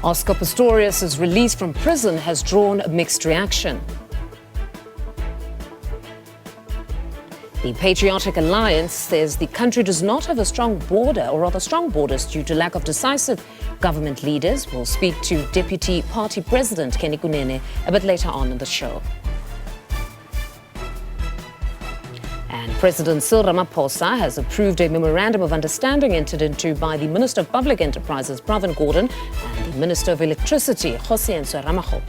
Oscar Pistorius' release from prison has drawn a mixed reaction. The Patriotic Alliance says the country does not have a strong border, or rather strong borders, due to lack of decisive government leaders. We'll speak to Deputy Party President Kenny Kunene a bit later on in the show. And President Cyril Ramaphosa has approved a memorandum of understanding entered into by the Minister of Public Enterprises, Pravin Gordhan, and the Minister of Electricity, Kgosientsho Ramakgopa.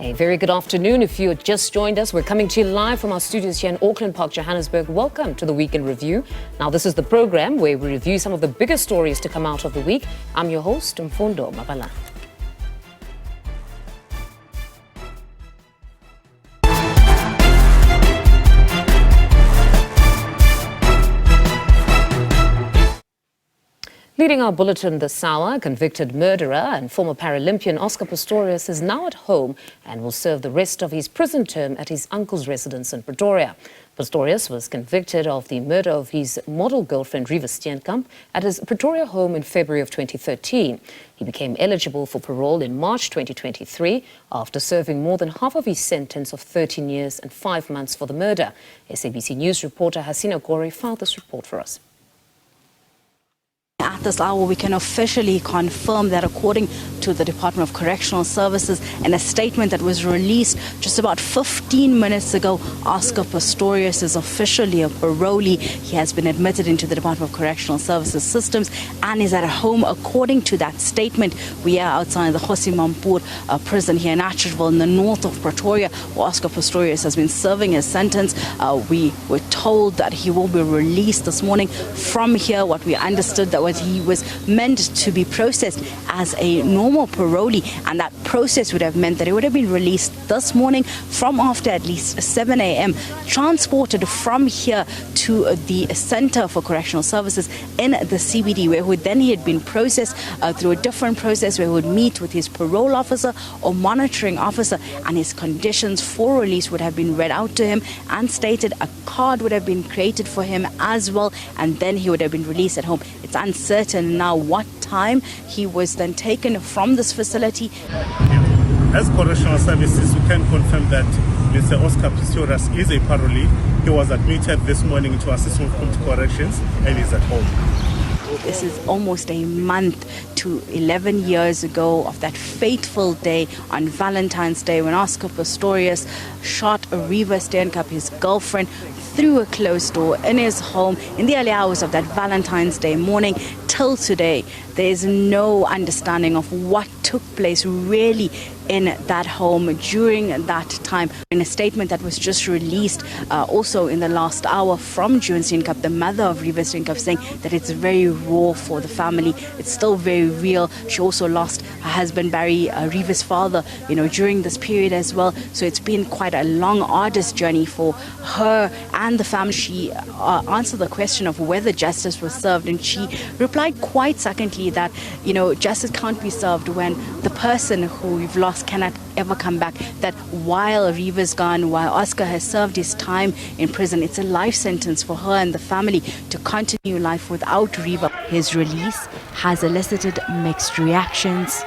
A very good afternoon. If you had just joined us, we're coming to you live from our studios here in Auckland Park, Johannesburg. Welcome to the Week in Review. Now, this is the program where we review some of the biggest stories to come out of the week. I'm your host, Mfundo Mabalane. Leading our bulletin this hour, convicted murderer and former Paralympian Oscar Pistorius is now at home and will serve the rest of his prison term at his uncle's residence in Pretoria. Pistorius was convicted of the murder of his model girlfriend Rea Vaya at his Pretoria home in February of 2013. He became eligible for parole in March 2023 after serving more than half of his sentence of 13 years and 5 months for the murder. SABC News reporter Hasina Gore filed this report for us. At this hour, we can officially confirm that according to the Department of Correctional Services, in a statement that was released just about 15 minutes ago, Oscar Pistorius is officially a parolee. He has been admitted into the Department of Correctional Services systems and is at home. According to that statement, we are outside the Kgosientsho prison here in Atteridgeville in the north of Pretoria, where Oscar Pistorius has been serving his sentence. We were told that he will be released this morning from here. What we understood that he was meant to be processed as a normal parolee, and that process would have meant that he would have been released this morning from after at least 7 a.m., transported from here to the Center for Correctional Services in the CBD, where he had been processed through a different process where he would meet with his parole officer or monitoring officer, and his conditions for release would have been read out to him and stated. A card would have been created for him as well, and then he would have been released at home. It's uncertain now what time he was then taken from this facility. As Correctional Services, we can confirm that Mr. Oscar Pistorius is a parolee. He was admitted this morning to assessment of corrections and is at home. This is almost a month to 11 years ago of that fateful day on Valentine's Day when Oscar Pistorius shot Rea Vaya, his girlfriend, through a closed door in his home in the early hours of that Valentine's Day morning. Till today, there is no understanding of what took place really in that home during that time. In a statement that was just released also in the last hour from June Steenkamp, the mother of Rea Vaya, saying that it's very raw for the family. It's still very real. She also lost her husband Barry, Rea Vaya's father, during this period as well. So it's been quite a long, arduous journey for her and the family. She answered the question of whether justice was served, and she replied quite succinctly that, justice can't be served when the person who you've lost cannot ever come back. That while Rea Vaya's gone, while Oscar has served his time in prison, it's a life sentence for her and the family to continue life without Rea Vaya. His release has elicited mixed reactions.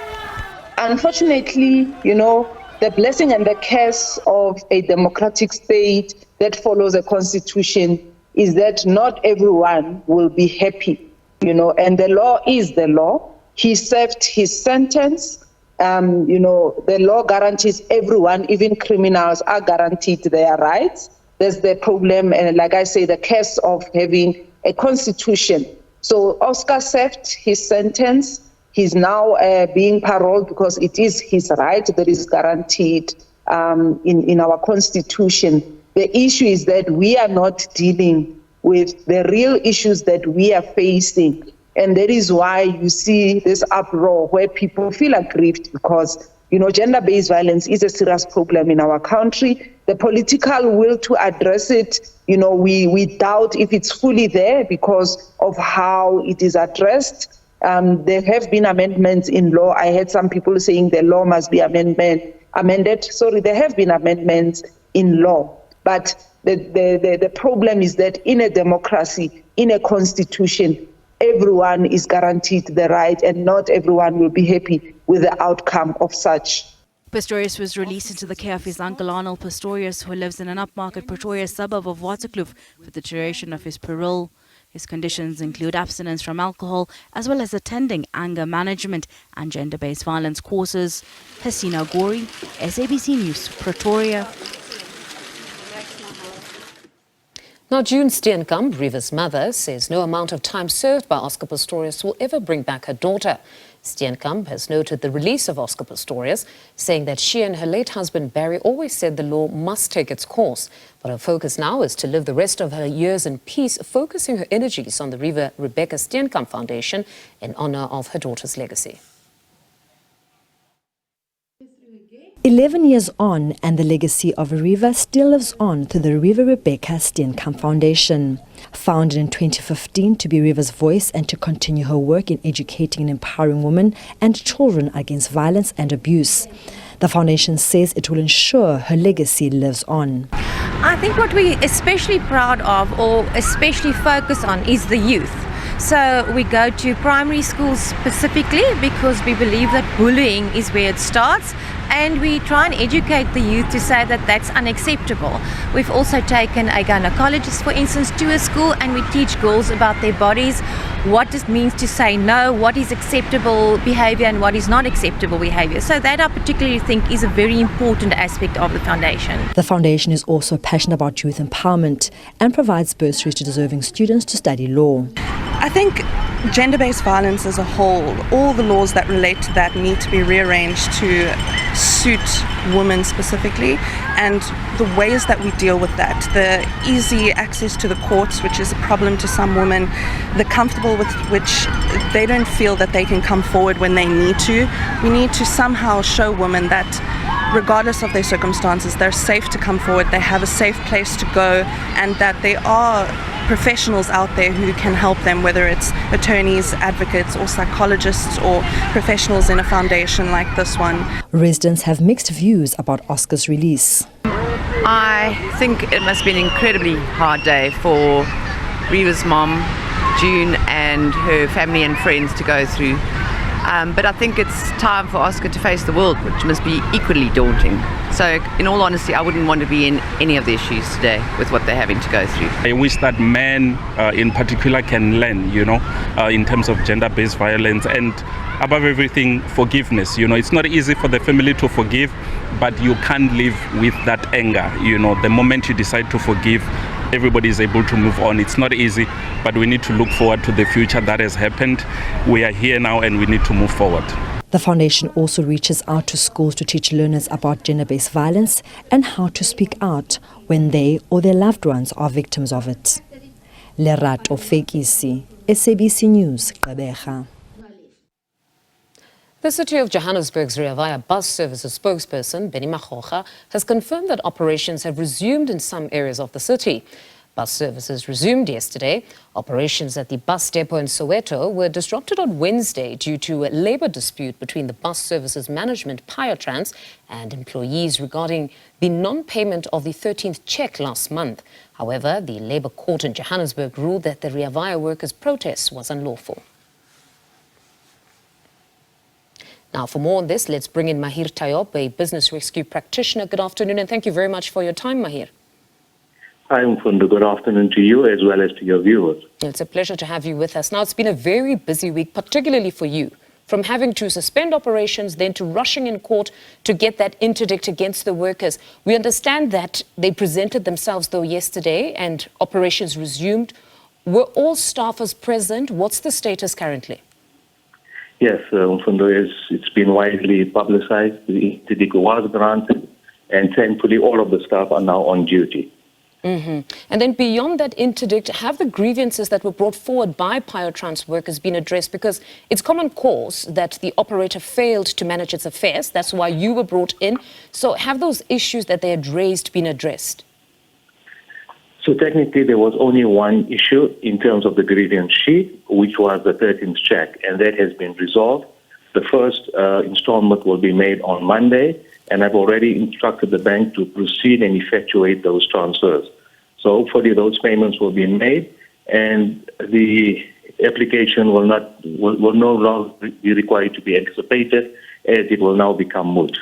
Unfortunately, the blessing and the curse of a democratic state that follows a constitution is that not everyone will be happy, and the law is the law. He served his sentence. The law guarantees everyone, even criminals, are guaranteed their rights. There's the problem, and like I say, the curse of having a constitution. So Oscar served his sentence. He's now being paroled because it is his right that is guaranteed in our constitution. The issue is that we are not dealing with the real issues that we are facing. And that is why you see this uproar where people feel aggrieved because, gender-based violence is a serious problem in our country. The political will to address it, we doubt if it's fully there because of how it is addressed. There have been amendments in law. I heard some people saying the law must be amended. Sorry, there have been amendments in law. But the problem is that in a democracy, in a constitution, everyone is guaranteed the right, and not everyone will be happy with the outcome of such. Pistorius was released into the care of his uncle Arnold Pistorius, who lives in an upmarket Pretoria suburb of Waterkloof, for the duration of his parole. His conditions include abstinence from alcohol, as well as attending anger management and gender-based violence courses. Hasina Gori, SABC News, Pretoria. Now, June Steenkamp, Reva's mother, says no amount of time served by Oscar Pistorius will ever bring back her daughter. Steenkamp has noted the release of Oscar Pistorius, saying that she and her late husband Barry always said the law must take its course. But her focus now is to live the rest of her years in peace, focusing her energies on the Reva Rebecca Steenkamp Foundation in honor of her daughter's legacy. 11 years on, and the legacy of Reva still lives on through the Reva Rebecca Steenkamp Foundation. Founded in 2015 to be Reva's voice and to continue her work in educating and empowering women and children against violence and abuse. The foundation says it will ensure her legacy lives on. I think what we're especially proud of, or especially focus on, is the youth. So we go to primary schools specifically because we believe that bullying is where it starts, and we try and educate the youth to say that that's unacceptable. We've also taken a gynecologist, for instance, to a school, and we teach girls about their bodies, what it means to say no, what is acceptable behavior and what is not acceptable behavior. So that I particularly think is a very important aspect of the foundation. The foundation is also passionate about youth empowerment and provides bursaries to deserving students to study law. I think gender-based violence as a whole, all the laws that relate to that need to be rearranged to suit women specifically, and the ways that we deal with that, the easy access to the courts, which is a problem to some women, the comfortable with which they don't feel that they can come forward when they need to. We need to somehow show women that regardless of their circumstances, they're safe to come forward, they have a safe place to go, and that they are professionals out there who can help them, whether it's attorneys, advocates or psychologists or professionals in a foundation like this one. Residents have mixed views about Oscar's release. I think it must be an incredibly hard day for Reva's mom, June, and her family and friends to go through. But I think it's time for Oscar to face the world, which must be equally daunting. So, in all honesty, I wouldn't want to be in any of their shoes today with what they're having to go through. I wish that men in particular can learn, in terms of gender-based violence, and above everything, forgiveness. It's not easy for the family to forgive, but you can't live with that anger. The moment you decide to forgive, everybody is able to move on. It's not easy, but we need to look forward to the future that has happened. We are here now and we need to move forward. The foundation also reaches out to schools to teach learners about gender-based violence and how to speak out when they or their loved ones are victims of it. Lerato Fekisi, SABC News, Gqeberha. The City of Johannesburg's Rea Vaya bus services spokesperson, Benny Makgoga, has confirmed that operations have resumed in some areas of the city. Bus services resumed yesterday. Operations at the bus depot in Soweto were disrupted on Wednesday due to a labour dispute between the bus services management, Patriotic, and employees regarding the non-payment of the 13th cheque last month. However, the Labour Court in Johannesburg ruled that the Rea Vaya workers' protest was unlawful. Now, for more on this, let's bring in Mahir Tayop, a business rescue practitioner. Good afternoon, and thank you very much for your time, Mahir. Hi, Mfundo. Good afternoon to you as well as to your viewers. It's a pleasure to have you with us. Now, it's been a very busy week, particularly for you, from having to suspend operations, then to rushing in court to get that interdict against the workers. We understand that they presented themselves, though, yesterday, and operations resumed. Were all staffers present? What's the status currently? Yes, Mfundo, it's been widely publicized. The interdict was granted, and thankfully all of the staff are now on duty. And then beyond that interdict, have the grievances that were brought forward by Patriotic workers been addressed? Because it's common cause that the operator failed to manage its affairs. That's why you were brought in. So have those issues that they had raised been addressed? So technically there was only one issue in terms of the grievance sheet, which was the 13th check, and that has been resolved. The first installment will be made on Monday, and I've already instructed the bank to proceed and effectuate those transfers. So hopefully those payments will be made, and the application will no longer be required to be anticipated, as it will now become moot.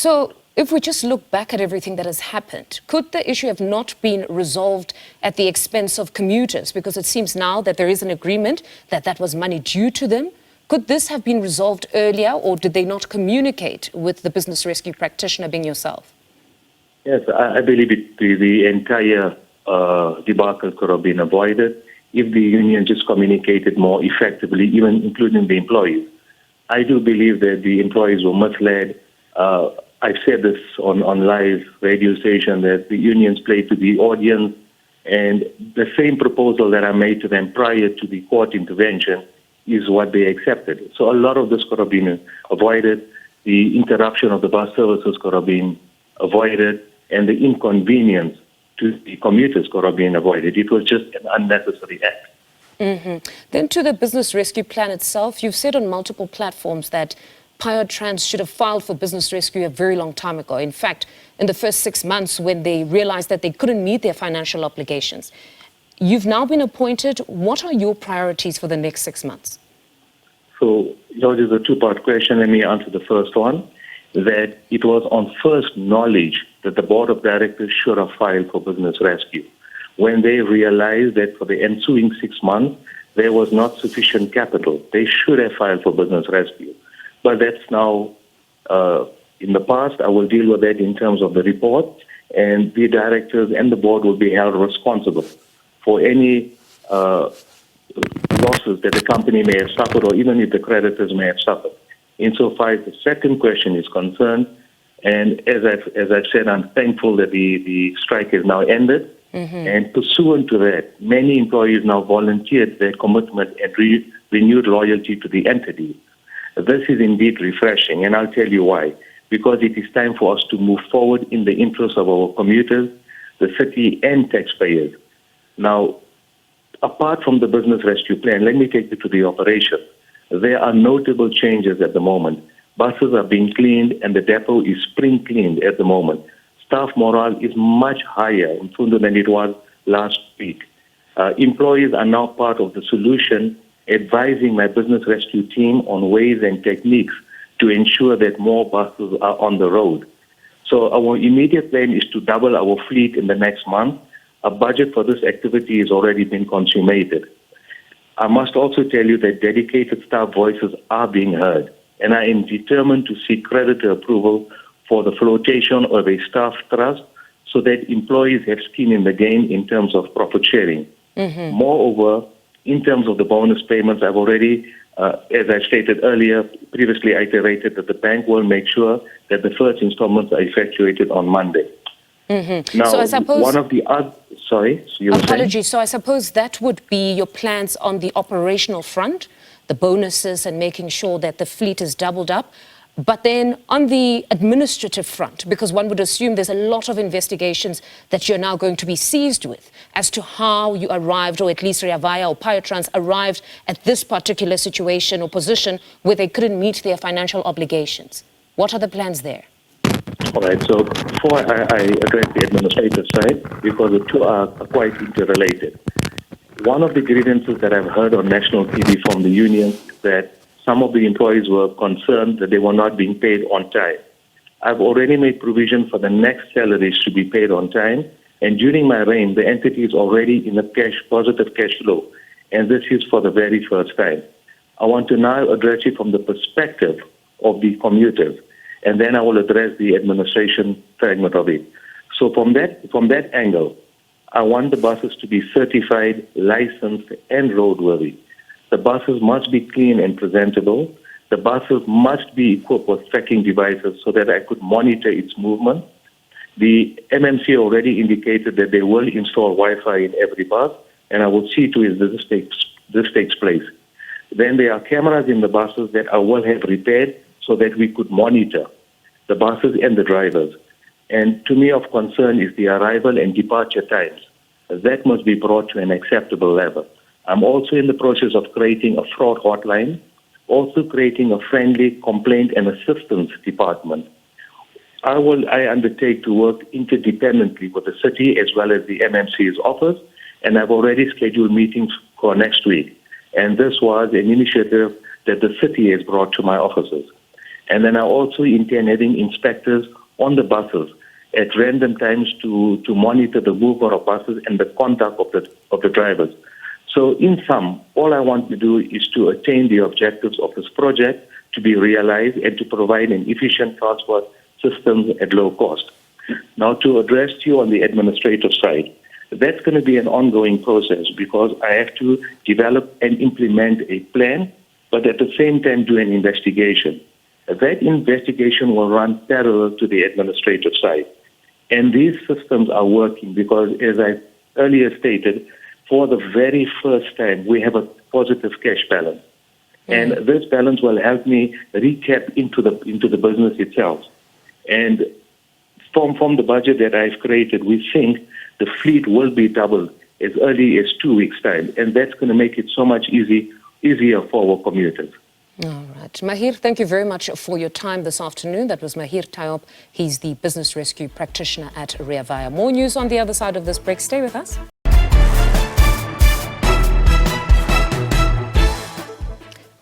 So if we just look back at everything that has happened, could the issue have not been resolved at the expense of commuters? Because it seems now that there is an agreement that that was money due to them. Could this have been resolved earlier, or did they not communicate with the business rescue practitioner being yourself? Yes, I believe the entire debacle could have been avoided if the union just communicated more effectively, even including the employees. I do believe that the employees were misled. I've said this on live radio station, that the unions played to the audience, and the same proposal that I made to them prior to the court intervention is what they accepted. So a lot of this could have been avoided. The interruption of the bus services could have been avoided, and the inconvenience to the commuters could have been avoided. It was just an unnecessary act. Then to the business rescue plan itself, you've said on multiple platforms that Patriots should have filed for business rescue a very long time ago. In fact, in the first 6 months when they realized that they couldn't meet their financial obligations. You've now been appointed. What are your priorities for the next 6 months? So, George, is a two-part question. Let me answer the first one. That it was on first knowledge that the board of directors should have filed for business rescue. When they realized that for the ensuing 6 months, there was not sufficient capital, they should have filed for business rescue. But that's now in the past. I will deal with that in terms of the report, and the directors and the board will be held responsible for any losses that the company may have suffered, or even if the creditors may have suffered. Insofar as the second question is concerned, and as I've said, I'm thankful that the strike has now ended. And pursuant to that, many employees now volunteered their commitment and renewed loyalty to the entity. This is indeed refreshing, and I'll tell you why. Because it is time for us to move forward in the interest of our commuters, the city, and taxpayers. Now, apart from the business rescue plan, let me take you to the operation. There are notable changes at the moment. Buses are being cleaned, and the depot is spring cleaned at the moment. Staff morale is much higher in Mfundo than it was last week. Employees are now part of the solution, advising my business rescue team on ways and techniques to ensure that more buses are on the road. So our immediate plan is to double our fleet in the next month. A budget for this activity has already been consummated. I must also tell you that dedicated staff voices are being heard, and I am determined to seek creditor approval for the flotation of a staff trust so that employees have skin in the game in terms of profit sharing. Moreover, in terms of the bonus payments, I've already, as I stated earlier, previously iterated that the bank will make sure that the first installments are effectuated on Monday. Now, So I suppose, one of the other, sorry, you were saying? apologies. So I suppose that would be your plans on the operational front, the bonuses and making sure that the fleet is doubled up. But then on the administrative front, because one would assume there's a lot of investigations that you're now going to be seized with as to how you arrived, or at least Rea Vaya or Patriots arrived at this particular situation or position where they couldn't meet their financial obligations. What are the plans there? All right, so before I address the administrative side, because the two are quite interrelated. One of the grievances that I've heard on national TV from the union is that some of the employees were concerned that they were not being paid on time. I've already made provision for the next salaries to be paid on time, and during my reign, the entity is already in a positive cash flow, and this is for the very first time. I want to now address it from the perspective of the commuters, and then I will address the administration fragment of it. So from that angle, I want the buses to be certified, licensed, and roadworthy. The buses must be clean and presentable. The buses must be equipped with tracking devices so that I could monitor its movement. The MMC already indicated that they will install Wi-Fi in every bus, and I will see to it that this takes place. Then there are cameras in the buses that I will have repaired so that we could monitor the buses and the drivers. And to me of concern is the arrival and departure times. That must be brought to an acceptable level. I'm also in the process of creating a fraud hotline also creating a friendly complaint and assistance department. I undertake to work interdependently with the city as well as the MMC's office, and I've already scheduled meetings for next week. And this was an initiative that the city has brought to my offices. And then I also intend having inspectors on the buses at random times to monitor the movement of buses and the conduct of the drivers. So in sum, all I want to do is to attain the objectives of this project to be realized and to provide an efficient transport system at low cost. Now, to address you on the administrative side, that's going to be an ongoing process because I have to develop and implement a plan, but at the same time do an investigation. That investigation will run parallel to the administrative side. And these systems are working because, as I earlier stated, for the very first time, we have a positive cash balance. And this balance will help me recap into the business itself. And from the budget that I've created, we think the fleet will be doubled as early as 2 weeks' time. And that's going to make it so much easier for our commuters. All right. Mahir, thank you very much for your time this afternoon. That was Mahir Tayob. He's the business rescue practitioner at Rea Vaya. More news on the other side of this break. Stay with us.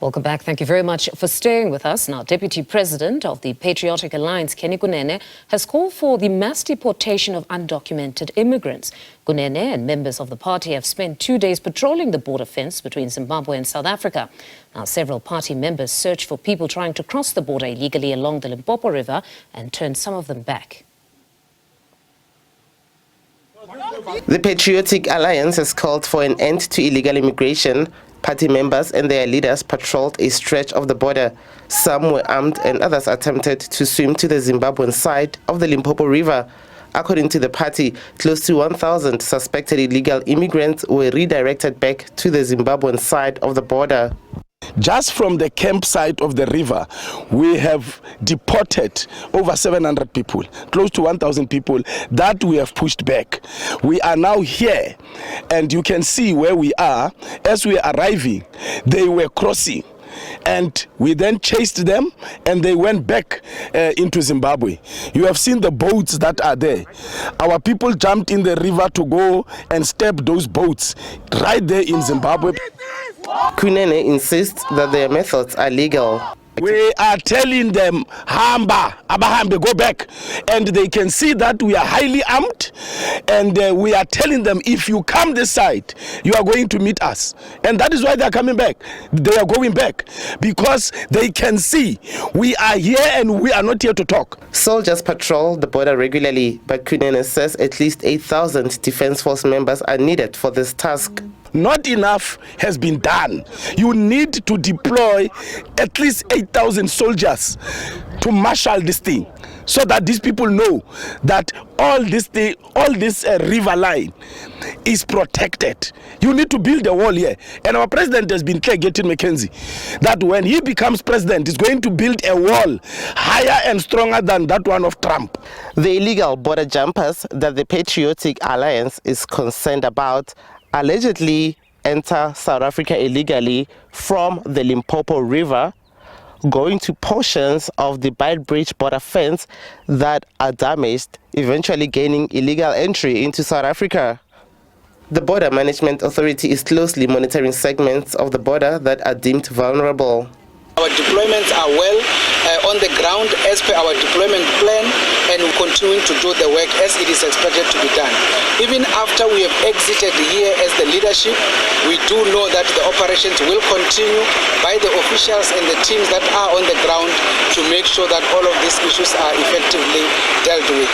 Welcome back. Thank you very much for staying with us. Now, Deputy President of the Patriotic Alliance, Kenny Kunene, has called for the mass deportation of undocumented immigrants. Kunene and members of the party have spent 2 days patrolling the border fence between Zimbabwe and South Africa. Now, several party members searched for people trying to cross the border illegally along the Limpopo River and turned some of them back. The Patriotic Alliance has called for an end to illegal immigration. Party members and their leaders patrolled a stretch of the border. Some were armed and others attempted to swim to the Zimbabwean side of the Limpopo River. According to the party, close to 1,000 suspected illegal immigrants were redirected back to the Zimbabwean side of the border. Just from the campsite of the river, we have deported over 700 people, close to 1,000 people that we have pushed back. We are now here, and you can see where we are. As we are arriving, they were crossing. And we then chased them and they went back into Zimbabwe. You have seen the boats that are there. Our people jumped in the river to go and step those boats right there in Zimbabwe. Kunene insists that their methods are legal. We are telling them, Hamba, Abahambe, go back. And they can see that we are highly armed. And we are telling them, if you come this side, you are going to meet us. And that is why they are coming back. They are going back because they can see we are here and we are not here to talk. Soldiers patrol the border regularly, but Kunene says at least 8,000 Defence Force members are needed for this task. Not enough has been done. You need to deploy at least 8,000 soldiers to marshal this thing so that these people know that all this river line is protected. You need to build a wall here. And our president has been clear, Getting McKenzie, that when he becomes president, he's going to build a wall higher and stronger than that one of Trump. The illegal border jumpers that the Patriotic Alliance is concerned about allegedly enter South Africa illegally from the Limpopo River, going to portions of the Beitbridge border fence that are damaged, eventually gaining illegal entry into South Africa. The Border Management Authority is closely monitoring segments of the border that are deemed vulnerable. Our deployments are well on the ground as per our deployment plan, and we're continuing to do the work as it is expected to be done. Even after we have exited here as the leadership, we do know that the operations will continue by the officials and the teams that are on the ground to make sure that all of these issues are effectively dealt with.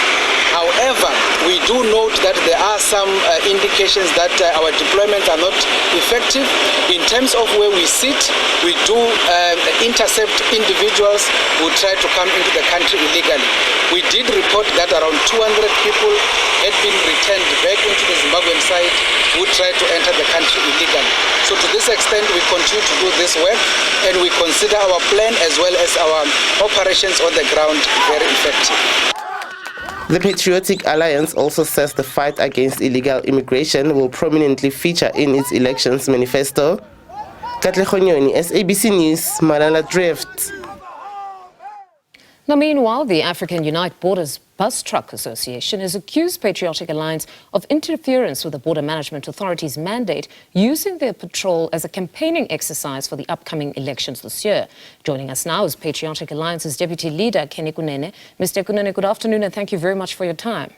However, we do note that there are some indications that our deployments are not effective. In terms of where we sit, we do intercept individuals who try to come into the country illegally. We did report that around 200 people had been returned back into the Zimbabwean side who tried to enter the country illegally. So to this extent, we continue to do this work, and we consider our plan as well as our operations on the ground very effective. The Patriotic Alliance also says the fight against illegal immigration will prominently feature in its elections manifesto. Katlego Nyoni, SABC News, Malala Drift. Now, meanwhile, the African Unite Borders Bus Truck Association has accused Patriotic Alliance of interference with the Border Management Authority's mandate, using their patrol as a campaigning exercise for the upcoming elections this year. Joining us now is Patriotic Alliance's Deputy Leader, Kenny Kunene. Mr. Kunene, good afternoon and thank you very much for your time.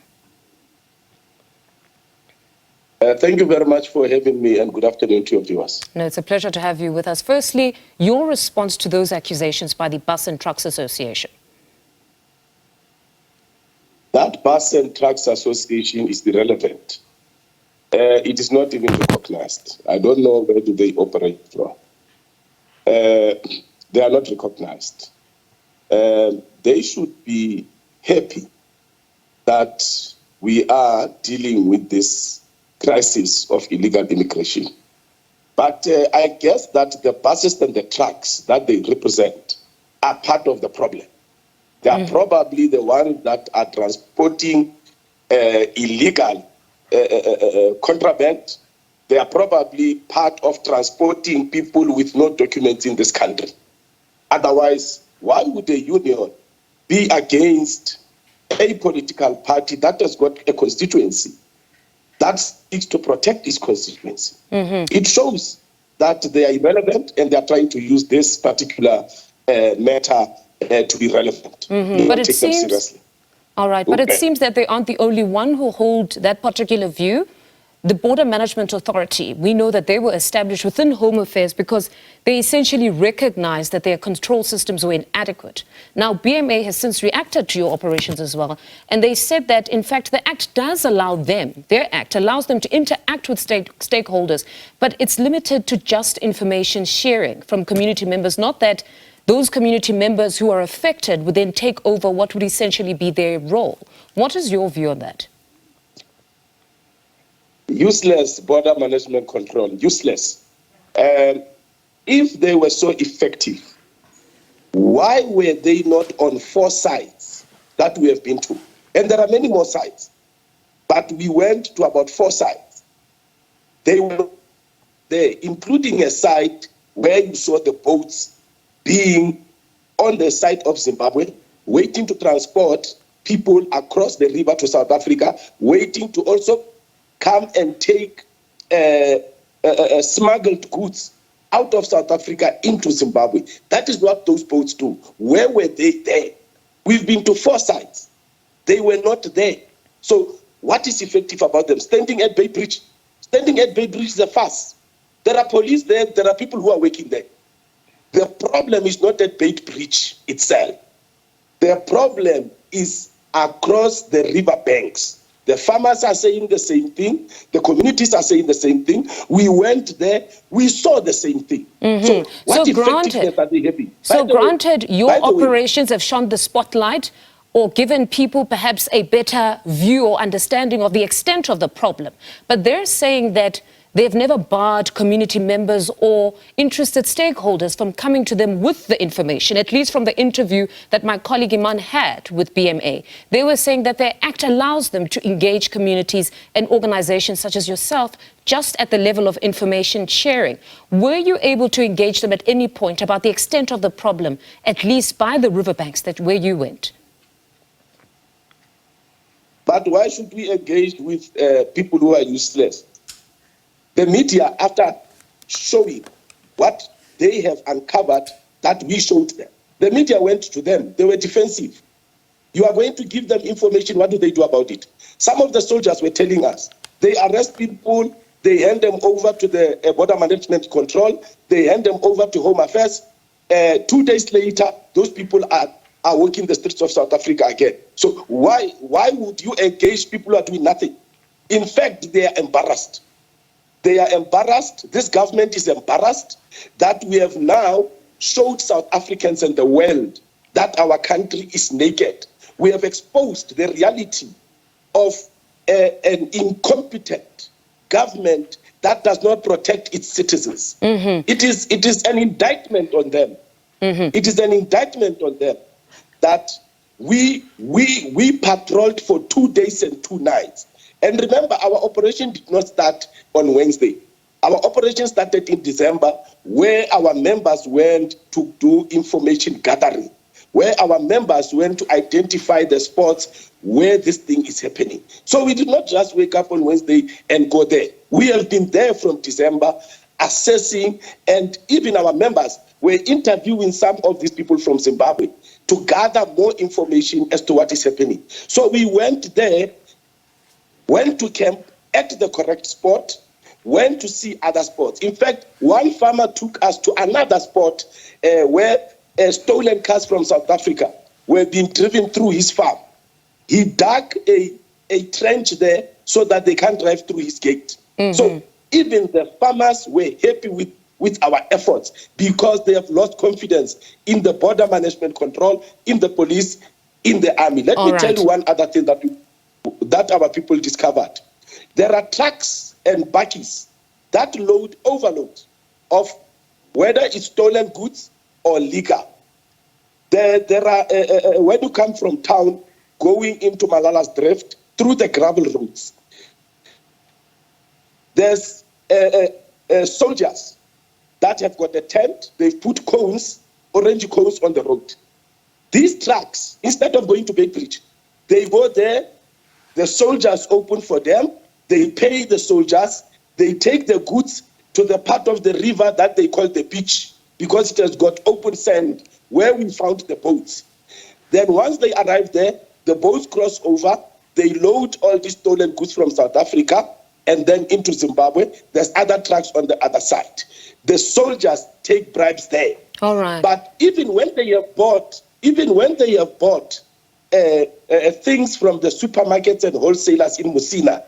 Thank you very much for having me, and good afternoon to your viewers. No, it's a pleasure to have you with us. Firstly, your response to those accusations by the Bus and Trucks Association. That Bus and Trucks Association is irrelevant. It is not even recognized. I don't know where do they operate from. They are not recognized. They should be happy that we are dealing with this crisis of illegal immigration. But I guess that the buses and the trucks that they represent are part of the problem. They are probably the ones that are transporting illegal contraband. They are probably part of transporting people with no documents in this country. Otherwise, why would a union be against a political party that has got a constituency that seeks to protect its constituency? It shows that they are irrelevant and they are trying to use this particular matter to be relevant. But it seems, seriously. All right, but it seems that they aren't the only one who hold that particular view. The Border Management Authority, we know that they were established within Home Affairs because they essentially recognized that their control systems were inadequate. Now, BMA has since reacted to your operations as well, and they said that, in fact, the Act does allow them, their Act allows them to interact with stakeholders, but it's limited to just information sharing from community members, not that those community members who are affected would then take over what would essentially be their role. What is your view on that? Useless border management control, useless. If they were so effective, why were they not on 4 sites that we have been to? And there are many more sites, but we went to about 4 sites. They were there, including a site where you saw the boats being on the side of Zimbabwe, waiting to transport people across the river to South Africa, waiting to also come and take smuggled goods out of South Africa into Zimbabwe. That is what those boats do. Where were they there? We've been to 4 sites. They were not there. So what is effective about them? Standing at Bay Bridge. Standing at Bay Bridge is a farce. There are police there. There are people who are working there. The problem is not at Bay Bridge itself. The problem is across the river banks. The farmers are saying the same thing. The communities are saying the same thing. We went there. We saw the same thing. So what effectiveness are they having? So granted, your operations have shone the spotlight or given people perhaps a better view or understanding of the extent of the problem. But they're saying that they've never barred community members or interested stakeholders from coming to them with the information, at least from the interview that my colleague Iman had with BMA. They were saying that their Act allows them to engage communities and organizations such as yourself just at the level of information sharing. Were you able to engage them at any point about the extent of the problem, at least by the riverbanks where you went? But why should we engage with people who are useless? The media, after showing what they have uncovered that we showed them, the media went to them. They were defensive. You are going to give them information. What do they do about it? Some of the soldiers were telling us they arrest people, they hand them over to the Border Management Control, they hand them over to Home Affairs. 2 days later, those people are walking the streets of South Africa again. So why would you engage people who are doing nothing? In fact, they are embarrassed. They are embarrassed. This government is embarrassed that we have now showed South Africans and the world that our country is naked. We have exposed the reality of an incompetent government that does not protect its citizens. It is an indictment on them. It is an indictment on them that we patrolled for 2 days and 2 nights. And remember, our operation did not start on Wednesday. Our operation started in December, where our members went to do information gathering, where our members went to identify the spots where this thing is happening. So we did not just wake up on Wednesday and go there. We have been there from December, assessing, and even our members were interviewing some of these people from Zimbabwe to gather more information as to what is happening. So we went there, went to camp at the correct spot, went to see other spots. In fact, one farmer took us to another spot where stolen cars from South Africa were being driven through his farm. He dug a trench there so that they can't drive through his gate. So even the farmers were happy with our efforts because they have lost confidence in the border management control, in the police, in the army. Let me tell you one other thing that our people discovered. There are trucks and buggies that overload of whether it's stolen goods or liquor. There are, when you come from town, going into Malala's Drift, through the gravel roads, there's soldiers that have got a tent, they've put cones, orange cones on the road. These trucks, instead of going to Beitbridge, they go there, the soldiers open for them, they pay the soldiers, they take the goods to the part of the river that they call the beach, because it has got open sand where we found the boats. Then once they arrive there, the boats cross over, they load all these stolen goods from South Africa and then into Zimbabwe. There's other trucks on the other side. The soldiers take bribes there. All right. But even when they have bought things from the supermarkets and wholesalers in Musina,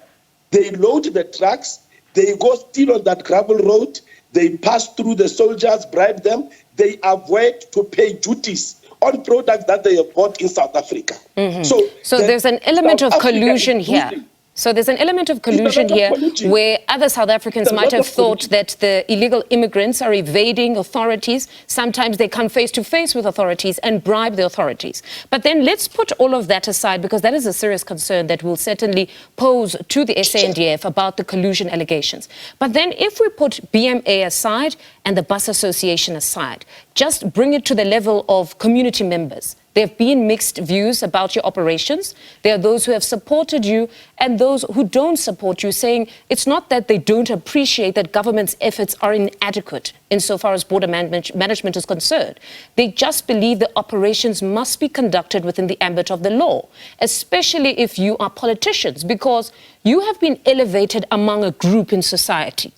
they load the trucks, they go still on that gravel road, they pass through the soldiers, bribe them, they avoid to pay duties on products that they have bought in South Africa. So there's an element of collusion here. So there's an element of collusion here where other South Africans might have thought that the illegal immigrants are evading authorities. Sometimes they come face to face with authorities and bribe the authorities. But then let's put all of that aside, because that is a serious concern that will certainly pose to the SANDF about the collusion allegations. But then if we put BMA aside and the Bus Association aside, just bring it to the level of community members. There have been mixed views about your operations. There are those who have supported you and those who don't support you, saying it's not that they don't appreciate that government's efforts are inadequate insofar as border management is concerned. They just believe the operations must be conducted within the ambit of the law, especially if you are politicians, because you have been elevated among a group in society.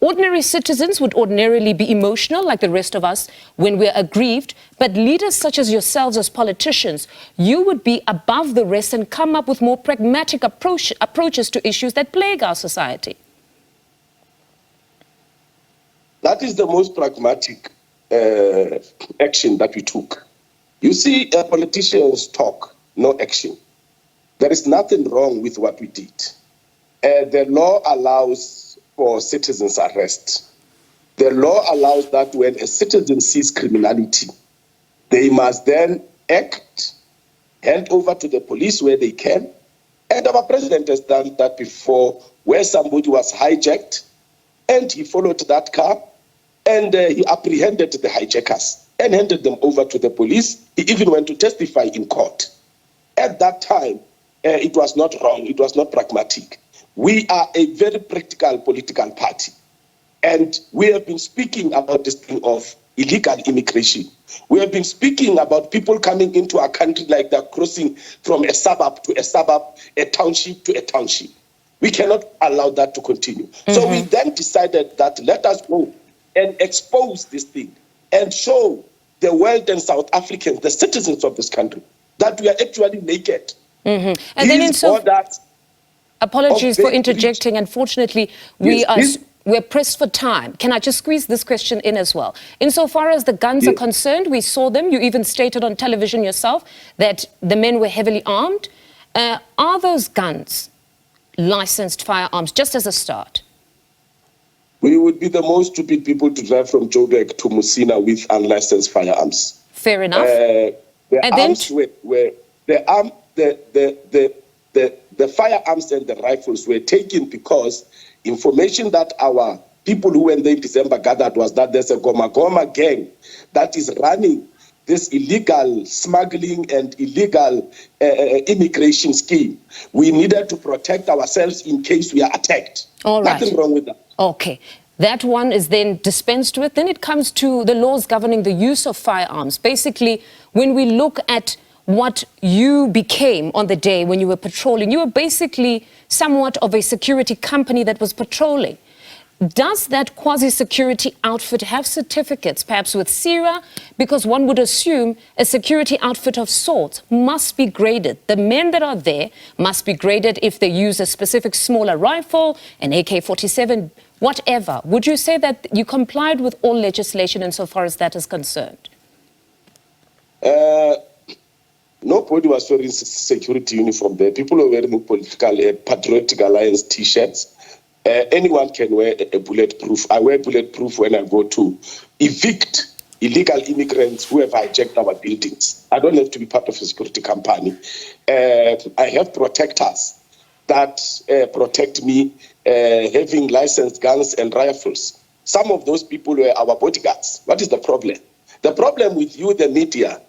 Ordinary citizens would ordinarily be emotional like the rest of us when we're aggrieved, but leaders such as yourselves as politicians, you would be above the rest and come up with more pragmatic approaches to issues that plague our society. That is the most pragmatic action that we took. You see, politicians talk, no action. There is nothing wrong with what we did. The law allows for citizens' arrest. The law allows that when a citizen sees criminality, they must then act, hand over to the police where they can. And our president has done that before, where somebody was hijacked and he followed that car and he apprehended the hijackers and handed them over to the police. He even went to testify in court. At that time, it was not wrong, it was not pragmatic. We are a very practical political party, and we have been speaking about this thing of illegal immigration. We have been speaking about people coming into our country like they're crossing from a suburb to a suburb, a township to a township. We cannot allow that to continue. So we then decided that let us go and expose this thing and show the world and South Africans, the citizens of this country, that we are actually naked. And then in borders, apologies for interjecting. Unfortunately, we're pressed for time. Can I just squeeze this question in as well? Insofar as the guns are concerned, we saw them. You even stated on television yourself that the men were heavily armed. Are those guns licensed firearms, just as a start? We would be the most stupid people to drive from Joburg to Musina with unlicensed firearms. Fair enough. The firearms and the rifles were taken because information that our people who when they in December gathered was that there's a Goma gang that is running this illegal smuggling and illegal immigration scheme. We needed to protect ourselves in case we are attacked. All right. Nothing wrong with that. Okay. That one is then dispensed with. Then it comes to the laws governing the use of firearms. Basically, when we look at what you became on the day when you were patrolling, you were basically somewhat of a security company that was patrolling. Does that quasi-security outfit have certificates, perhaps with SIRA? Because one would assume a security outfit of sorts must be graded. The men that are there must be graded if they use a specific smaller rifle, an AK-47, whatever. Would you say that you complied with all legislation insofar as that is concerned? Nobody was wearing security uniform there. People were wearing political Patriotic Alliance T-shirts. Anyone can wear a bulletproof. I wear bulletproof when I go to evict illegal immigrants who have hijacked our buildings. I don't have to be part of a security company. I have protectors that protect me, having licensed guns and rifles. Some of those people were our bodyguards. What is the problem? The problem with you, the media,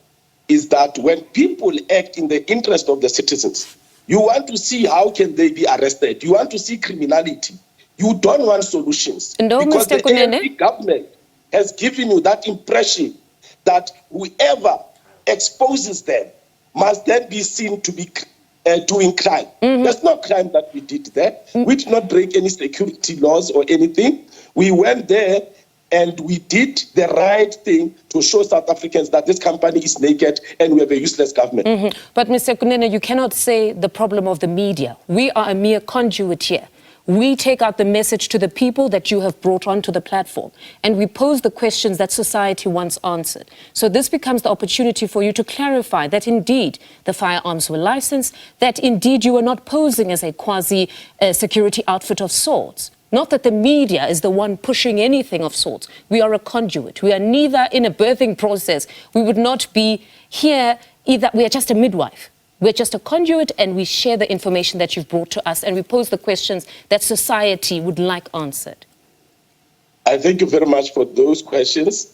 is that when people act in the interest of the citizens, you want to see how can they be arrested. You want to see criminality. You don't want solutions. No, because Mr. the ANC government has given you that impression that whoever exposes them must then be seen to be doing crime. There's no crime that we did there. We did not break any security laws or anything. We went there and we did the right thing to show South Africans that this company is naked and we have a useless government. But Mr. Kunene, you cannot say the problem of the media. We are a mere conduit here. We take out the message to the people that you have brought onto the platform, and we pose the questions that society wants answered. So this becomes the opportunity for you to clarify that indeed the firearms were licensed, that indeed you were not posing as a quasi-security outfit of sorts. Not that the media is the one pushing anything of sorts. We are a conduit. We are neither in a birthing process. We would not be here either. We are just a midwife. We're just a conduit, and we share the information that you've brought to us, and we pose the questions that society would like answered. I thank you very much for those questions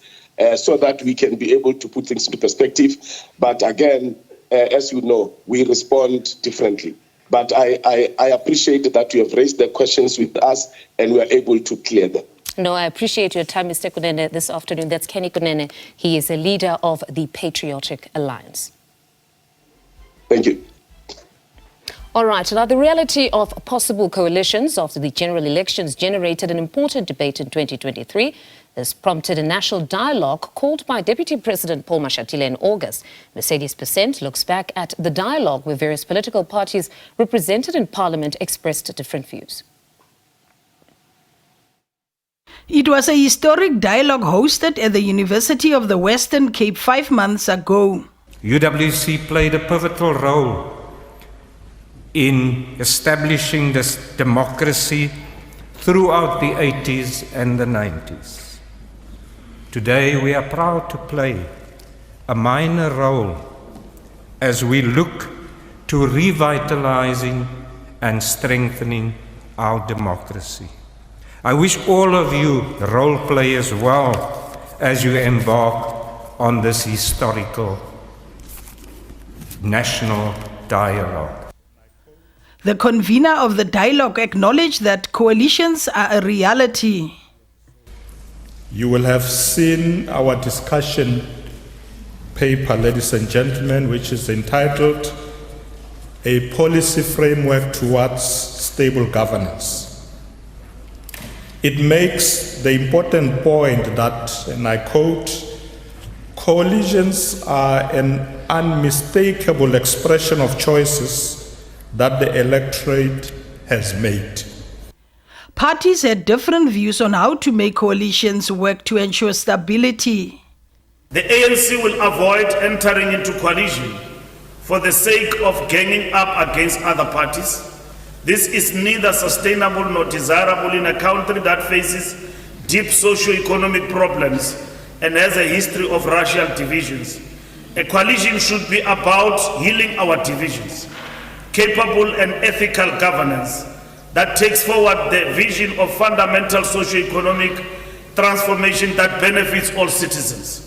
so that we can be able to put things into perspective. But again, as you know, we respond differently. But I appreciate that you have raised the questions with us and we are able to clear them. No, I appreciate your time, Mr. Kunene, this afternoon. That's Kenny Kunene. He is a leader of the Patriotic Alliance. Thank you. All right. Now, the reality of possible coalitions after the general elections generated an important debate in 2023. This prompted a national dialogue called by Deputy President Paul Mashatile in August. Mercedes Percent looks back at the dialogue where various political parties represented in Parliament expressed different views. It was a historic dialogue hosted at the University of the Western Cape 5 months ago. UWC played a pivotal role in establishing this democracy throughout the 80s and the 90s. Today we are proud to play a minor role as we look to revitalizing and strengthening our democracy. I wish all of you role players well as you embark on this historical national dialogue. The convener of the dialogue acknowledged that coalitions are a reality. You will have seen our discussion paper, ladies and gentlemen, which is entitled A Policy Framework Towards Stable Governance. It makes the important point that, and I quote, coalitions are an unmistakable expression of choices that the electorate has made. Parties had different views on how to make coalitions work to ensure stability. The ANC will avoid entering into coalition for the sake of ganging up against other parties. This is neither sustainable nor desirable in a country that faces deep socio-economic problems and has a history of racial divisions. A coalition should be about healing our divisions, capable and ethical governance that takes forward the vision of fundamental socio-economic transformation that benefits all citizens.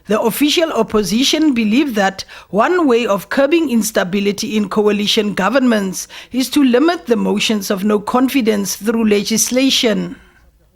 The official opposition believe that one way of curbing instability in coalition governments is to limit the motions of no confidence through legislation.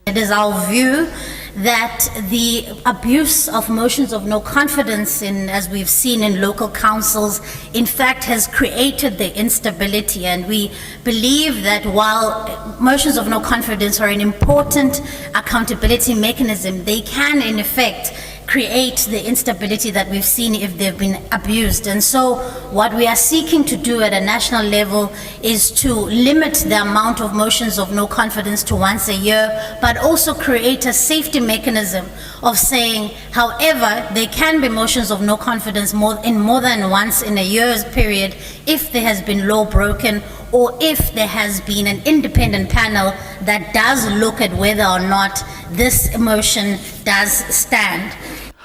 It is our view that the abuse of motions of no confidence, as we've seen in local councils, in fact has created the instability, and we believe that while motions of no confidence are an important accountability mechanism, they can in effect create the instability that we've seen if they've been abused. And so what we are seeking to do at a national level is to limit the amount of motions of no confidence to once a year, but also create a safety mechanism of saying, however, there can be motions of no confidence more than once in a year's period if there has been law broken, or if there has been an independent panel that does look at whether or not this motion does stand.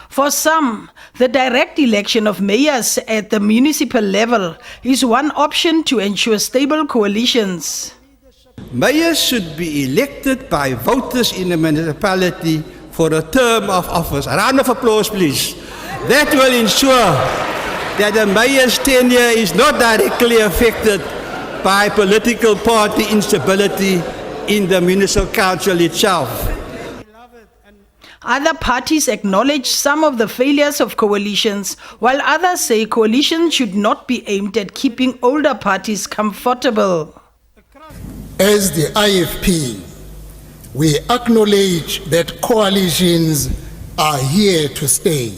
For some, the direct election of mayors at the municipal level is one option to ensure stable coalitions. Mayors should be elected by voters in the municipality for a term of office. A round of applause, please. That will ensure that the mayor's tenure is not directly affected by political party instability in the municipal council itself. Other parties acknowledge some of the failures of coalitions, while others say coalitions should not be aimed at keeping older parties comfortable. As the IFP, we acknowledge that coalitions are here to stay.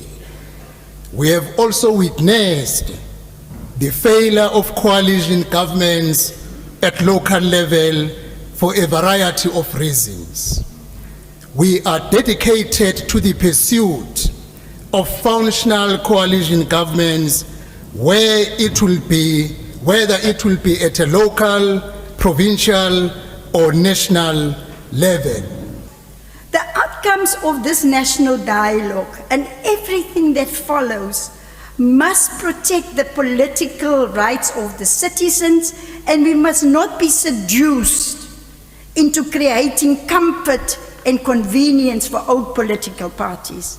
We have also witnessed the failure of coalition governments at local level for a variety of reasons. We are dedicated to the pursuit of functional coalition governments whether it will be at a local, provincial, or national level. The outcomes of this national dialogue and everything that follows must protect the political rights of the citizens, and we must not be seduced into creating comfort and convenience for old political parties.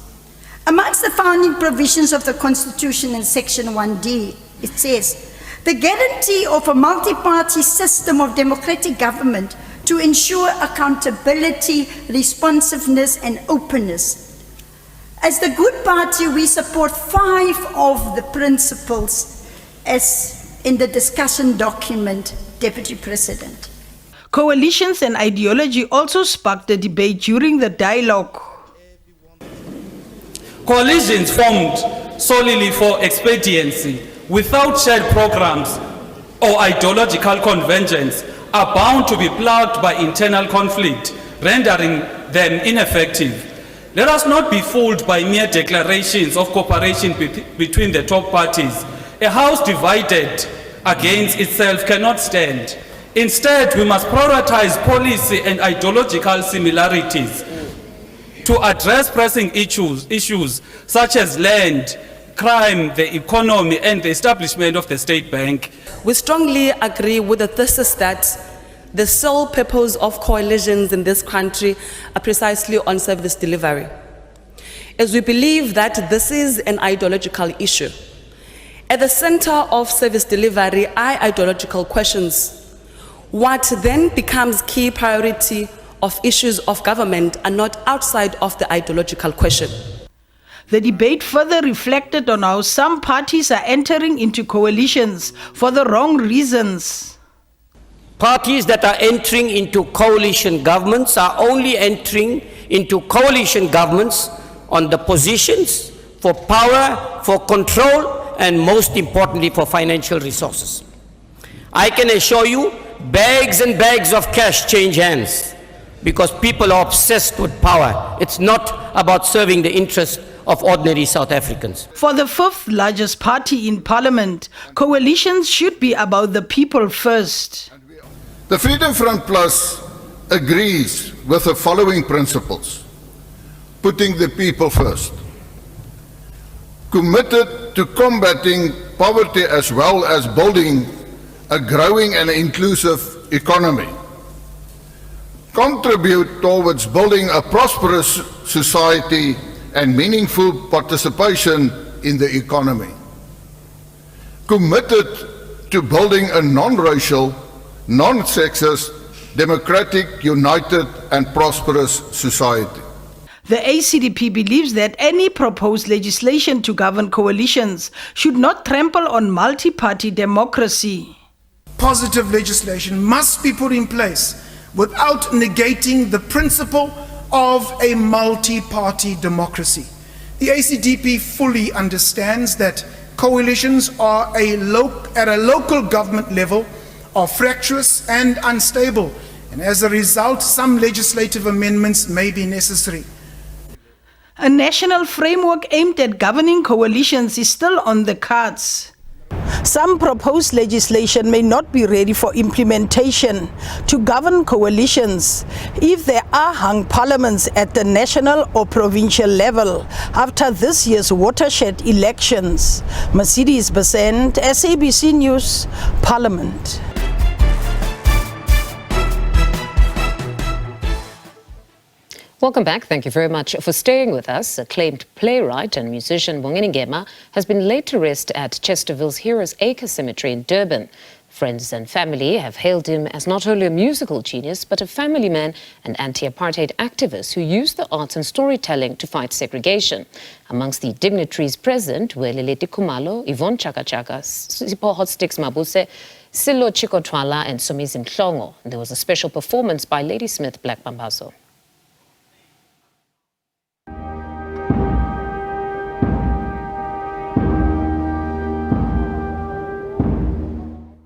Amongst the founding provisions of the Constitution in Section 1D, it says, the guarantee of a multi-party system of democratic government to ensure accountability, responsiveness, and openness. As the Good Party, we support 5 of the principles as in the discussion document, Deputy President. Coalitions and ideology also sparked the debate during the dialogue. Coalitions formed solely for expediency, without shared programs or ideological convergence, are bound to be plagued by internal conflict, rendering them ineffective. Let us not be fooled by mere declarations of cooperation between the top parties. A house divided against itself cannot stand. Instead, we must prioritize policy and ideological similarities to address pressing issues such as land, crime, the economy, and the establishment of the state bank. We strongly agree with the thesis that the sole purpose of coalitions in this country are precisely on service delivery, as we believe that this is an ideological issue. At the center of service delivery are ideological questions. What then becomes key priority of issues of government are not outside of the ideological question. The debate further reflected on how some parties are entering into coalitions for the wrong reasons. Parties that are entering into coalition governments are only entering into coalition governments on the positions for power, for control, and most importantly for financial resources. I can assure you, bags and bags of cash change hands because people are obsessed with power. It's not about serving the interests of ordinary South Africans. For the 5th largest party in parliament, coalitions should be about the people first. The Freedom Front Plus agrees with the following principles: putting the people first, committed to combating poverty as well as building a growing and inclusive economy, contribute towards building a prosperous society and meaningful participation in the economy, committed to building a non-racial, non-sexist, democratic, united and prosperous society. The ACDP believes that any proposed legislation to govern coalitions should not trample on multi-party democracy. Positive legislation must be put in place without negating the principle of a multi-party democracy. The ACDP fully understands that coalitions are at a local government level are fractious and unstable, and as a result, some legislative amendments may be necessary. A national framework aimed at governing coalitions is still on the cards. Some proposed legislation may not be ready for implementation to govern coalitions if there are hung parliaments at the national or provincial level after this year's watershed elections. Mercedes Besant, SABC News, Parliament. Welcome back. Thank you very much for staying with us. Acclaimed playwright and musician Mbongeni Ngema has been laid to rest at Chesterville's Heroes Acre Cemetery in Durban. Friends and family have hailed him as not only a musical genius, but a family man and anti-apartheid activist who used the arts and storytelling to fight segregation. Amongst the dignitaries present were Leleti Khumalo, Yvonne Chaka Chaka, Sipho Hotsticks Mabuse, Silo Chikotwala and Somizi Mhlongo. There was a special performance by Ladysmith Black Mambazo.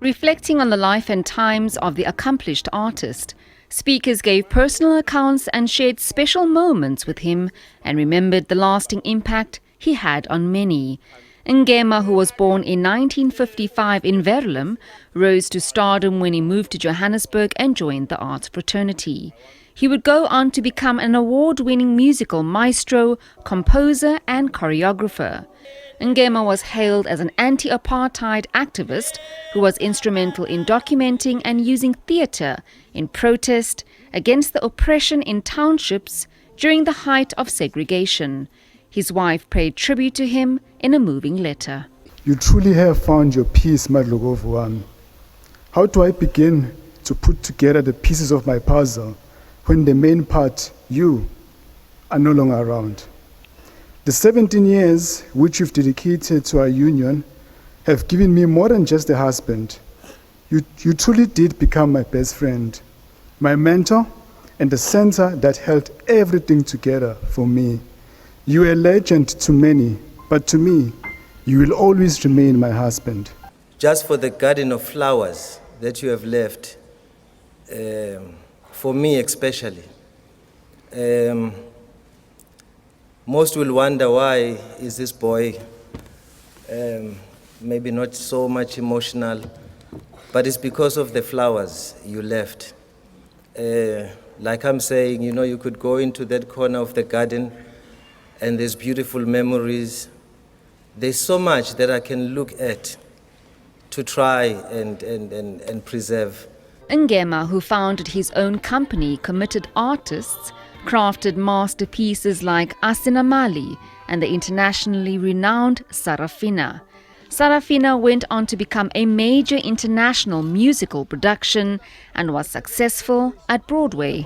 Reflecting on the life and times of the accomplished artist, speakers gave personal accounts and shared special moments with him and remembered the lasting impact he had on many. Ngema, who was born in 1955 in Verulam, rose to stardom when he moved to Johannesburg and joined the arts fraternity. He would go on to become an award-winning musical maestro, composer and choreographer. Ngema was hailed as an anti-apartheid activist who was instrumental in documenting and using theatre in protest against the oppression in townships during the height of segregation. His wife paid tribute to him in a moving letter. You truly have found your peace, Madlogovu wami. How do I begin to put together the pieces of my puzzle when the main part, you, are no longer around? The 17 years which you've dedicated to our union have given me more than just a husband. You truly did become my best friend, my mentor, and the center that held everything together for me. You are a legend to many, but to me, you will always remain my husband. Just for the garden of flowers that you have left, for me especially, most will wonder why is this boy maybe not so much emotional, but it's because of the flowers you left. Like I'm saying, you know, you could go into that corner of the garden and there's beautiful memories. There's so much that I can look at to try and preserve. Ngema, who founded his own company, Committed Artists, crafted masterpieces like Asinamali and the internationally renowned Sarafina. Sarafina went on to become a major international musical production and was successful at Broadway.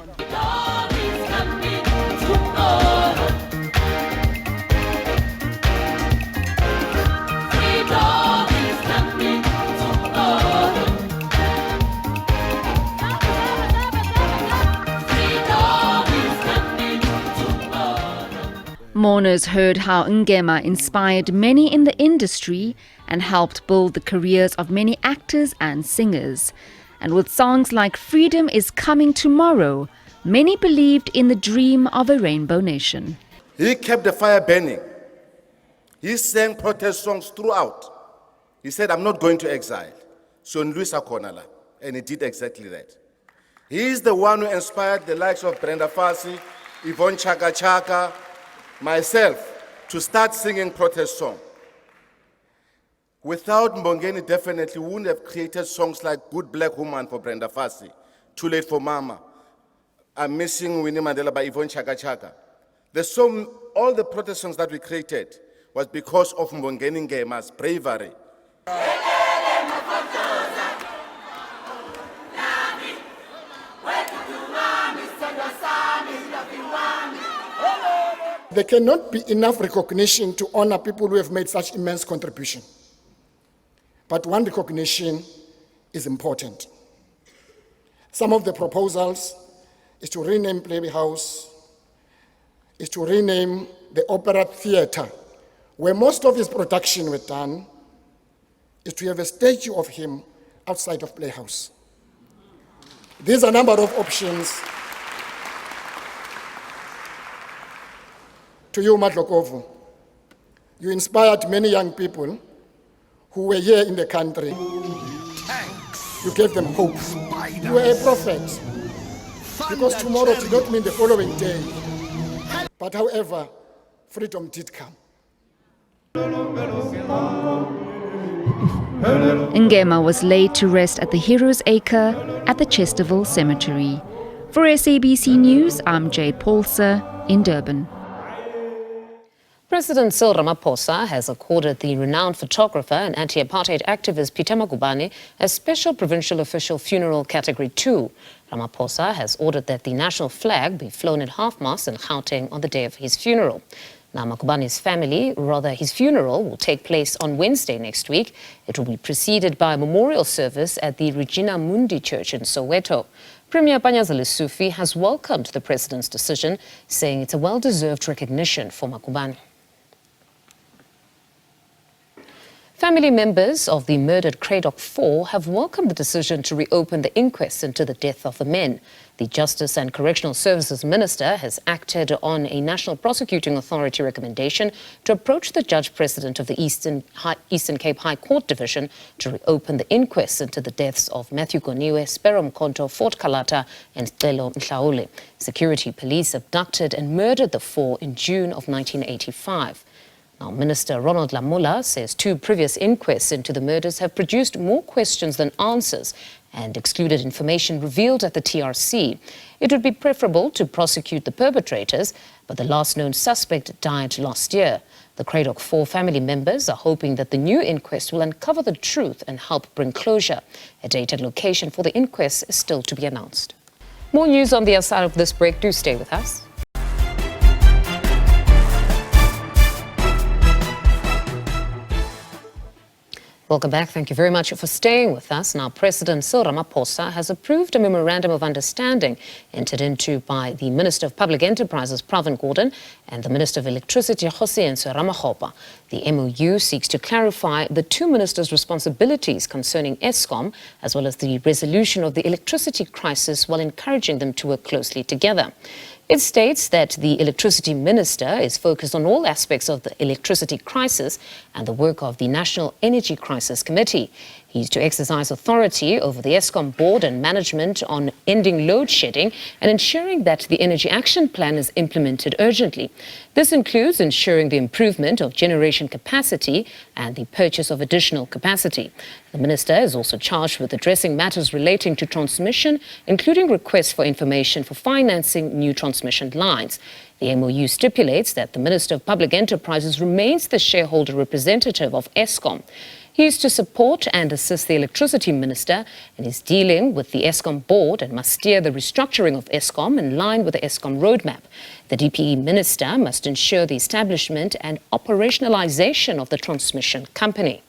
Mourners heard how Ngema inspired many in the industry and helped build the careers of many actors and singers. And with songs like Freedom is Coming Tomorrow, many believed in the dream of a rainbow nation. He kept the fire burning. He sang protest songs throughout. He said, I'm not going to exile. And he did exactly that. He is the one who inspired the likes of Brenda Fassie, Yvonne Chaka Chaka, myself, to start singing protest songs. Without Mbongeni, definitely we wouldn't have created songs like Good Black Woman for Brenda Fassie, Too Late for Mama, I'm Missing Winnie Mandela by Yvonne Chaka Chaka. All the protest songs that we created was because of Mbongeni Ngema's bravery. There cannot be enough recognition to honor people who have made such immense contribution. But one recognition is important. Some of the proposals is to rename Playhouse, is to rename the Opera Theatre, where most of his production were done, is to have a statue of him outside of Playhouse. There's a number of options. To you, Madlokovu, you inspired many young people who were here in the country. You gave them hope. You were a prophet. Because tomorrow did not mean the following day. But however, freedom did come. Ngema was laid to rest at the Heroes Acre at the Chesterville Cemetery. For SABC News, I'm Jade Paulser in Durban. President Cyril Ramaphosa has accorded the renowned photographer and anti-apartheid activist Peter Magubane a special provincial official funeral category 2. Ramaphosa has ordered that the national flag be flown at half-mast in Gauteng on the day of his funeral. Now, Magubane's his funeral will take place on Wednesday next week. It will be preceded by a memorial service at the Regina Mundi Church in Soweto. Premier Panyaza Lesufi has welcomed the president's decision, saying it's a well-deserved recognition for Magubane. Family members of the murdered Cradock Four have welcomed the decision to reopen the inquest into the death of the men. The Justice and Correctional Services Minister has acted on a National Prosecuting Authority recommendation to approach the Judge President of the Eastern Cape High Court Division to reopen the inquest into the deaths of Matthew Goniwe, Spero Mkonto, Fort Kalata and Celo Mhlaule. Security police abducted and murdered the four in June of 1985. Now, Minister Ronald Lamola says 2 previous inquests into the murders have produced more questions than answers and excluded information revealed at the TRC. It would be preferable to prosecute the perpetrators, but the last known suspect died last year. The Cradock Four family members are hoping that the new inquest will uncover the truth and help bring closure. A date and location for the inquest is still to be announced. More news on the other side of this break. Do stay with us. Welcome back. Thank you very much for staying with us. Now, President Cyril Ramaphosa has approved a memorandum of understanding entered into by the Minister of Public Enterprises, Pravin Gordhan, and the Minister of Electricity, Hosienso Ramakgopa. The MOU seeks to clarify the 2 ministers' responsibilities concerning Eskom, as well as the resolution of the electricity crisis, while encouraging them to work closely together. It states that the electricity minister is focused on all aspects of the electricity crisis and the work of the National Energy Crisis Committee. He's to exercise authority over the Eskom board and management on ending load shedding and ensuring that the Energy Action Plan is implemented urgently. This includes ensuring the improvement of generation capacity and the purchase of additional capacity. The minister is also charged with addressing matters relating to transmission, including requests for information for financing new transmission lines. The MOU stipulates that the Minister of Public Enterprises remains the shareholder representative of Eskom. He is to support and assist the electricity minister and is dealing with the Eskom board and must steer the restructuring of Eskom in line with the Eskom roadmap. The DPE minister must ensure the establishment and operationalization of the transmission company.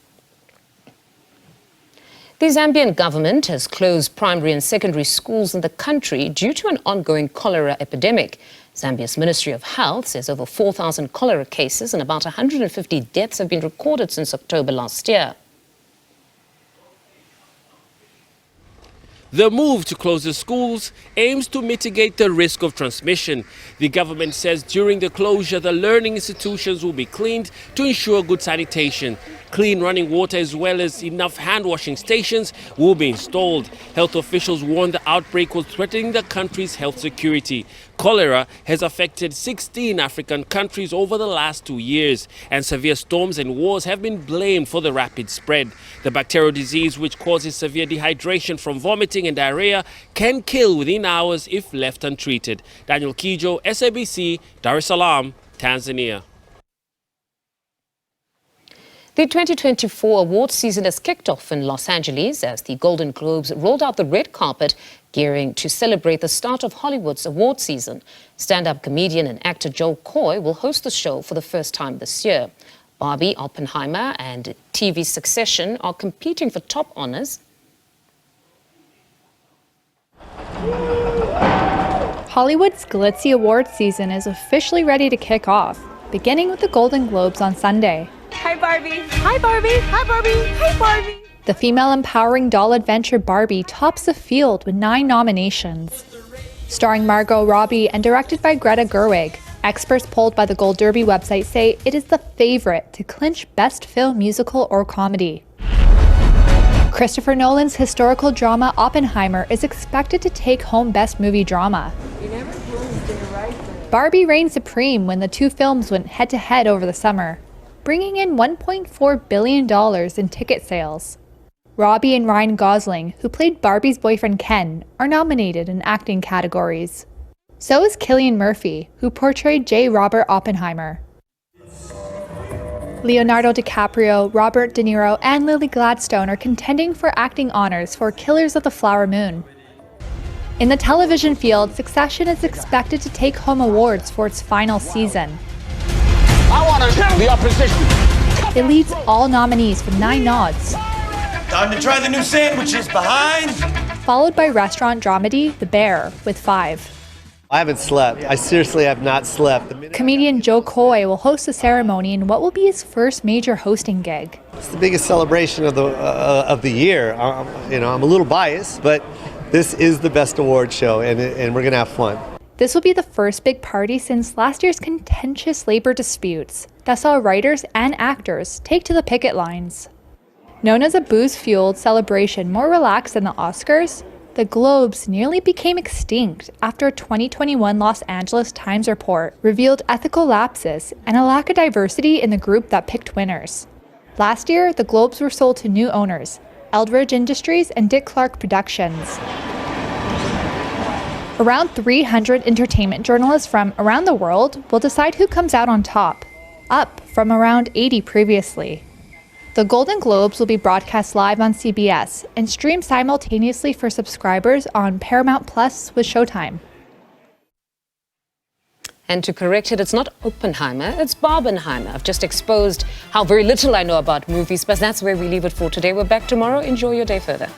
The Zambian government has closed primary and secondary schools in the country due to an ongoing cholera epidemic. Zambia's Ministry of Health says over 4,000 cholera cases and about 150 deaths have been recorded since October last year. The move to close the schools aims to mitigate the risk of transmission. The government says during the closure, the learning institutions will be cleaned to ensure good sanitation. Clean running water as well as enough hand washing stations will be installed. Health officials warn the outbreak was threatening the country's health security. Cholera has affected 16 African countries over the last 2 years, and severe storms and wars have been blamed for the rapid spread. The bacterial disease, which causes severe dehydration from vomiting and diarrhea, can kill within hours if left untreated. Daniel Kijo, SABC, Dar es Salaam, Tanzania. The 2024 awards season has kicked off in Los Angeles as the Golden Globes rolled out the red carpet, gearing to celebrate the start of Hollywood's award season. Stand-up comedian and actor Joe Coy will host the show for the first time this year. Barbie, Oppenheimer and TV Succession are competing for top honors. Hollywood's glitzy awards season is officially ready to kick off, beginning with the Golden Globes on Sunday. Hi, Barbie. Hi, Barbie. Hi, Barbie. Hi, Barbie. The female empowering doll adventure Barbie tops the field with 9 nominations. Starring Margot Robbie and directed by Greta Gerwig, experts polled by the Gold Derby website say it is the favorite to clinch Best Film, Musical, or Comedy. Christopher Nolan's historical drama Oppenheimer is expected to take home Best Movie Drama. Barbie reigned supreme when the two films went head-to-head over the summer, bringing in $1.4 billion in ticket sales. Robbie and Ryan Gosling, who played Barbie's boyfriend Ken, are nominated in acting categories. So is Cillian Murphy, who portrayed J. Robert Oppenheimer. Leonardo DiCaprio, Robert De Niro, and Lily Gladstone are contending for acting honors for Killers of the Flower Moon. In the television field, Succession is expected to take home awards for its final season. I want to kill the opposition. It leads all nominees with 9 nods. Time to try the new sandwiches behind. Followed by restaurant dramedy The Bear with 5. I haven't slept. I seriously have not slept. Comedian Joe Coy will host the ceremony in what will be his first major hosting gig. It's the biggest celebration of the year. I'm a little biased, but this is the best award show, and we're gonna have fun. This will be the first big party since last year's contentious labor disputes that saw writers and actors take to the picket lines. Known as a booze-fueled celebration more relaxed than the Oscars, the Globes nearly became extinct after a 2021 Los Angeles Times report revealed ethical lapses and a lack of diversity in the group that picked winners. Last year, the Globes were sold to new owners, Eldridge Industries and Dick Clark Productions. Around 300 entertainment journalists from around the world will decide who comes out on top, up from around 80 previously. The Golden Globes will be broadcast live on CBS and streamed simultaneously for subscribers on Paramount Plus with Showtime. And to correct it, it's not Oppenheimer, it's Barbenheimer. I've just exposed how very little I know about movies, but that's where we leave it for today. We're back tomorrow. Enjoy your day further.